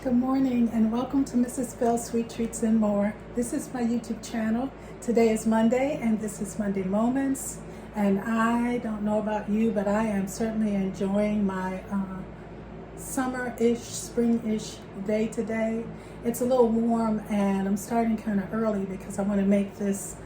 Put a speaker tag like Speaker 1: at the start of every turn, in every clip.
Speaker 1: Good morning and welcome to Mrs. Bell's Sweet Treats and More. This is my YouTube channel. Today is Monday and this is Monday Moments. And I don't know about you, but I am certainly enjoying my summer-ish, spring-ish day today. It's a little warm and I'm starting kind of early because I want to make this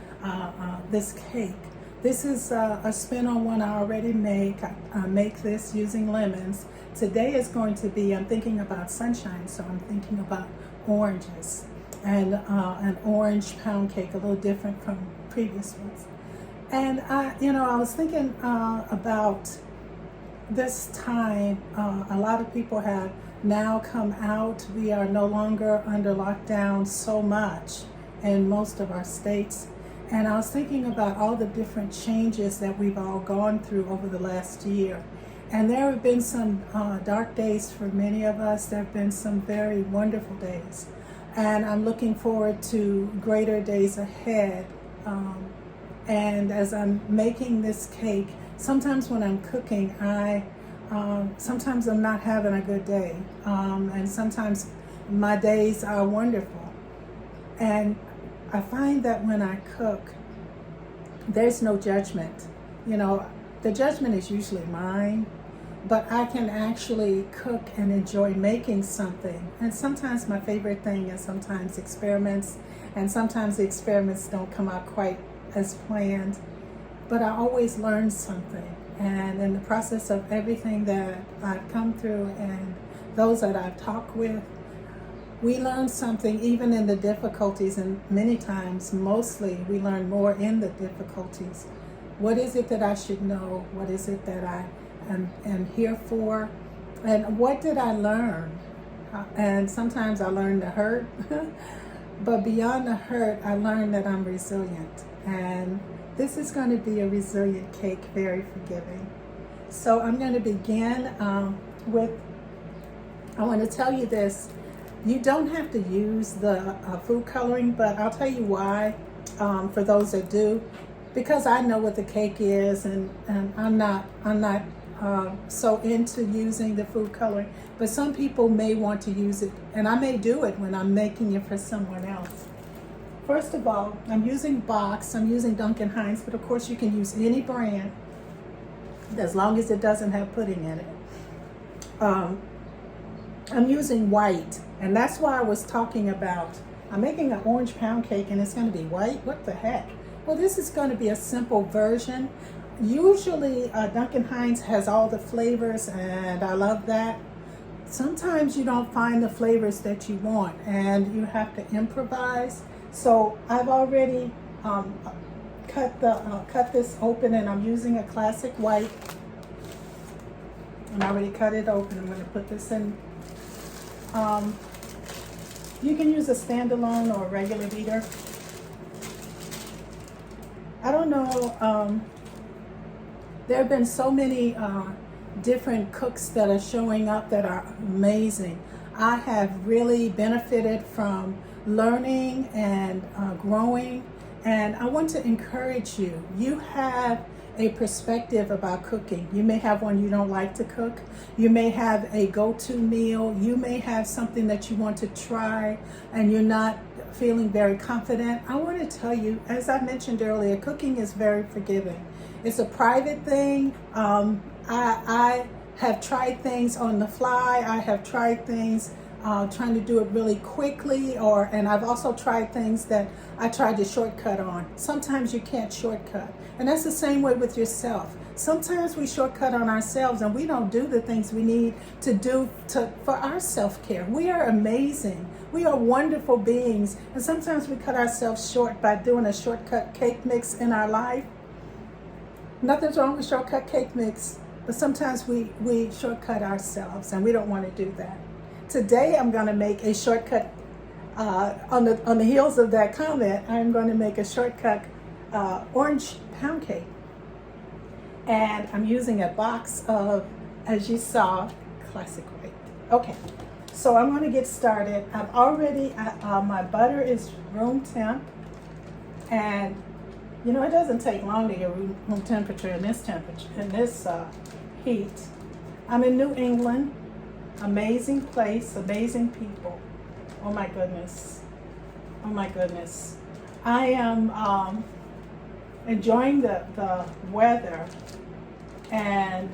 Speaker 1: cake. This is a spin on one I already make. I make this using lemons. Today is going to be, I'm thinking about sunshine, so I'm thinking about oranges and an orange pound cake, a little different from previous ones. And I was thinking about this time. A lot of people have now come out. We are no longer under lockdown so much in most of our states. And I was thinking about all the different changes that we've all gone through over the last year. And there have been some dark days for many of us. There have been some very wonderful days. And I'm looking forward to greater days ahead. And as I'm making this cake, sometimes when I'm cooking, sometimes I'm not having a good day. And sometimes my days are wonderful. And I find that when I cook, there's no judgment. The judgment is usually mine, but I can actually cook and enjoy making something. And sometimes my favorite thing is sometimes experiments, and sometimes the experiments don't come out quite as planned, but I always learn something. And in the process of everything that I've come through and those that I've talked with, we learn something even in the difficulties, and many times, mostly, we learn more in the difficulties. What is it that I should know? What is it that I am here for? And what did I learn? And sometimes I learned the hurt, but beyond the hurt, I learned that I'm resilient. And this is going to be a resilient cake, very forgiving. So I'm going to begin with, I want to tell you this. You don't have to use the food coloring, but I'll tell you why, for those that do. Because I know what the cake is, and I'm not so into using the food coloring. But some people may want to use it, and I may do it when I'm making it for someone else. First of all, I'm using Box. I'm using Duncan Hines, but of course you can use any brand as long as it doesn't have pudding in it. I'm using white, and that's why I was talking about, I'm making an orange pound cake and it's going to be white. What the heck? Well, this is going to be a simple version. Usually Duncan Hines has all the flavors, and I love that. Sometimes you don't find the flavors that you want and you have to improvise. So I've already cut this open, and I'm using a classic white. And I already cut it open. I'm going to put this in. You can use a standalone or a regular beater. I don't know, there have been so many different cooks that are showing up that are amazing. I have really benefited from learning and growing, and I want to encourage you. You have a perspective about cooking. You may have one you don't like to cook. You may have a go-to meal. You may have something that you want to try and you're not feeling very confident. I want to tell you, as I mentioned earlier, cooking is very forgiving. It's a private thing. I have tried things on the fly. I have tried things trying to do it really quickly, and I've also tried things that I tried to shortcut on. Sometimes you can't shortcut, and that's the same way with yourself. Sometimes we shortcut on ourselves and we don't do the things we need to do for our self-care. We are amazing. We are wonderful beings, and sometimes we cut ourselves short by doing a shortcut cake mix in our life. Nothing's wrong with shortcut cake mix, but sometimes we shortcut ourselves, and we don't want to do that. Today I'm going to make a shortcut, on the heels of that comment, I'm going to make a shortcut orange pound cake. And I'm using a box of, as you saw, classic white. Okay, so I'm going to get started. I've already, my butter is room temp, and it doesn't take long to get room temperature in this heat. I'm in New England, Amazing place, amazing people. Oh my goodness. Oh my goodness. I am enjoying the weather and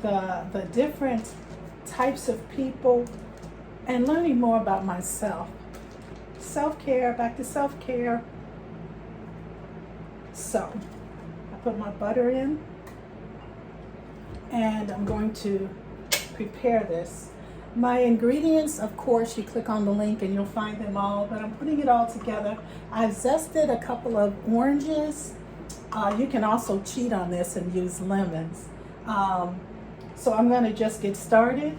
Speaker 1: the different types of people and learning more about myself. Self-care, back to self-care. So, I put my butter in and I'm going to prepare this. My ingredients, of course, you click on the link and you'll find them all, but I'm putting it all together. I've zested a couple of oranges. You can also cheat on this and use lemons. So I'm going to just get started.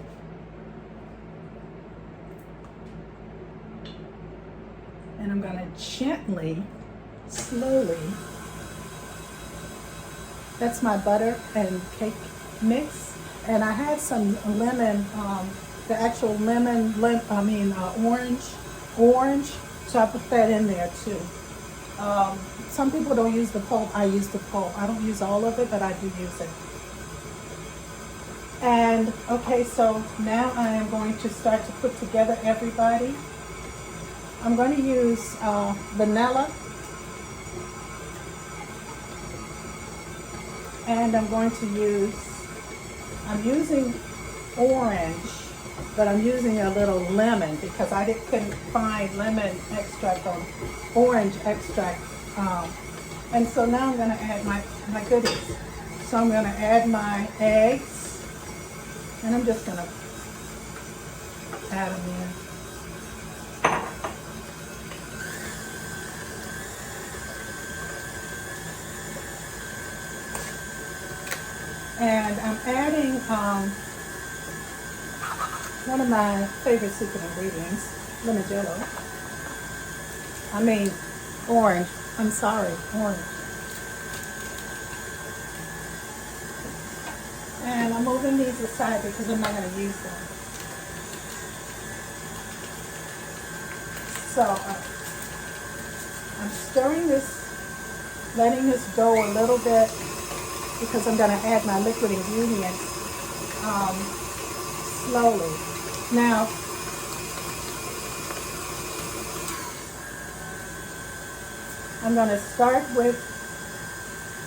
Speaker 1: And I'm going to gently, slowly, that's my butter and cake mix. And I had some lemon, the actual orange. So I put that in there too. Some people don't use the pulp. I use the pulp. I don't use all of it, but I do use it. And okay, so now I am going to start to put together everybody. I'm going to use vanilla. And I'm using orange, but I'm using a little lemon because I couldn't find lemon extract or orange extract. And so now I'm going to add my goodies. So I'm going to add my eggs, and I'm just going to add them in. And I'm adding one of my favorite secret ingredients, lemon JELLO. Orange. I'm sorry, orange. And I'm moving these aside because I'm not going to use them. So I'm stirring this, letting this go a little bit, because I'm going to add my liquid ingredients slowly. Now, I'm going to start with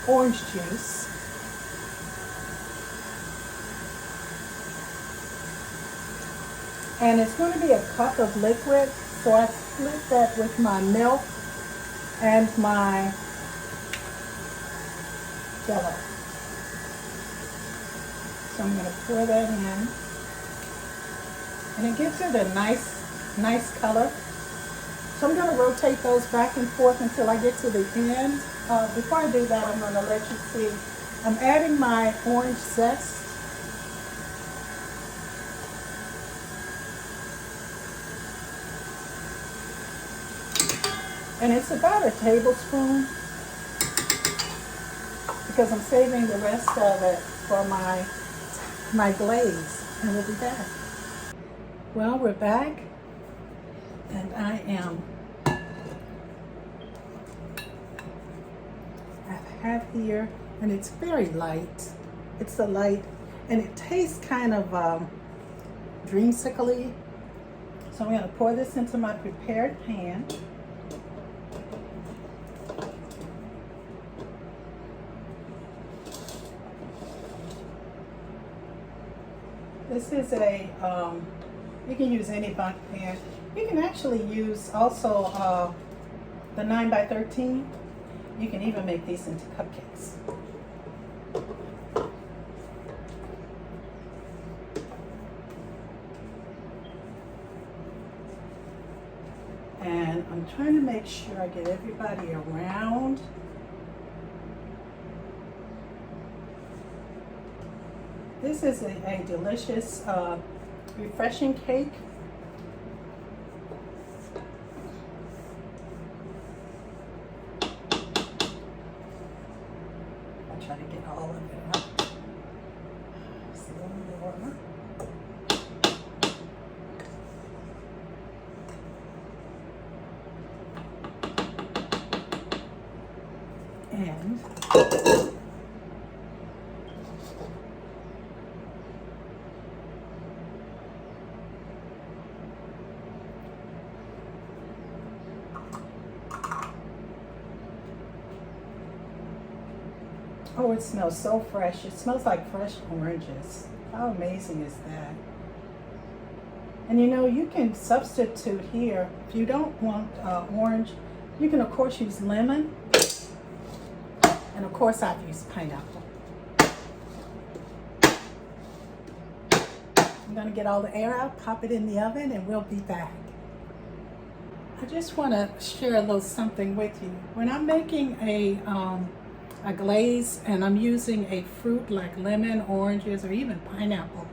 Speaker 1: orange juice. And it's going to be a cup of liquid, so I split that with my milk and my JELLO. So I'm going to pour that in, and it gives it a nice color. So I'm going to rotate those back and forth until I get to the end. Before I do that, I'm going to let you see. I'm adding my orange zest. And it's about a tablespoon, because I'm saving the rest of it for my glaze, and we'll be back. Well, we're back, and I have here, and it's very light. It's a light, and it tastes kind of dreamsicle-y. So I'm going to pour this into my prepared pan. This is a, you can use any bundt pan. You can actually use also the 9x13. You can even make these into cupcakes. And I'm trying to make sure I get everybody around. This is a delicious, refreshing cake. I'll try to get all of it out. Just a little more. And Oh, it smells so fresh. It smells like fresh oranges. How amazing is that? And you know, you can substitute here. If you don't want orange, you can of course use lemon. And of course I've used pineapple. I'm gonna get all the air out, pop it in the oven, and we'll be back. I just wanna share a little something with you. When I'm making a glaze and I'm using a fruit like lemon, oranges, or even pineapple,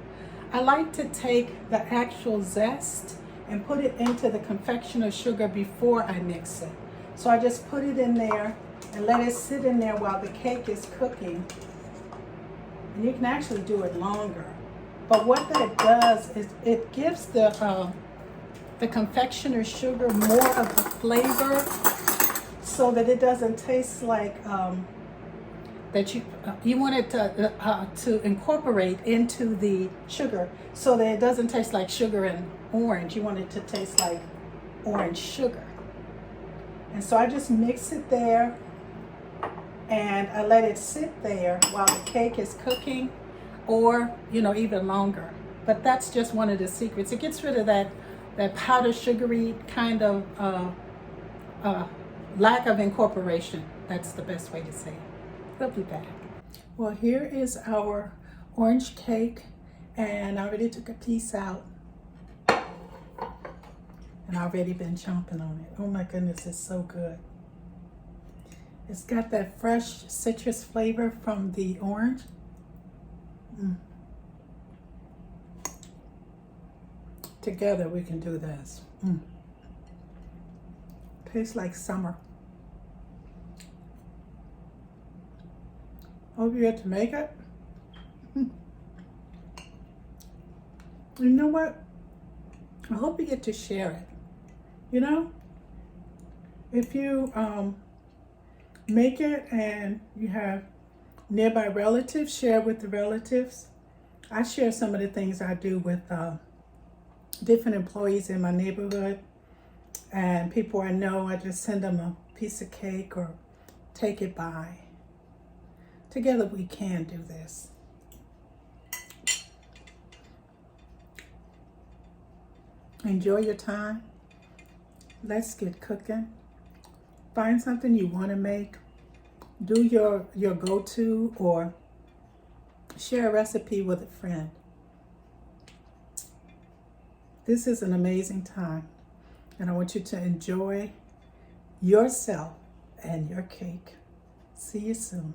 Speaker 1: I like to take the actual zest and put it into the confectioner sugar before I mix it. So I just put it in there and let it sit in there while the cake is cooking. And you can actually do it longer. But what that does is it gives the confectioner sugar more of the flavor so that it doesn't taste like that you want it to incorporate into the sugar so that it doesn't taste like sugar and orange. You want it to taste like orange sugar. And so I just mix it there and I let it sit there while the cake is cooking, or even longer. But that's just one of the secrets. It gets rid of that powdered sugary kind of lack of incorporation. That's the best way to say it. We'll be back. Well, here is our orange cake, and I already took a piece out. And I've already been chomping on it. Oh my goodness, it's so good. It's got that fresh citrus flavor from the orange. Together we can do this. Tastes like summer. Hope you get to make it. You know what? I hope you get to share it. If you make it and you have nearby relatives, share with the relatives. I share some of the things I do with different employees in my neighborhood and people I know. I just send them a piece of cake or take it by. Together we can do this. Enjoy your time. Let's get cooking. Find something you want to make. Do your go-to or share a recipe with a friend. This is an amazing time, and I want you to enjoy yourself and your cake. See you soon.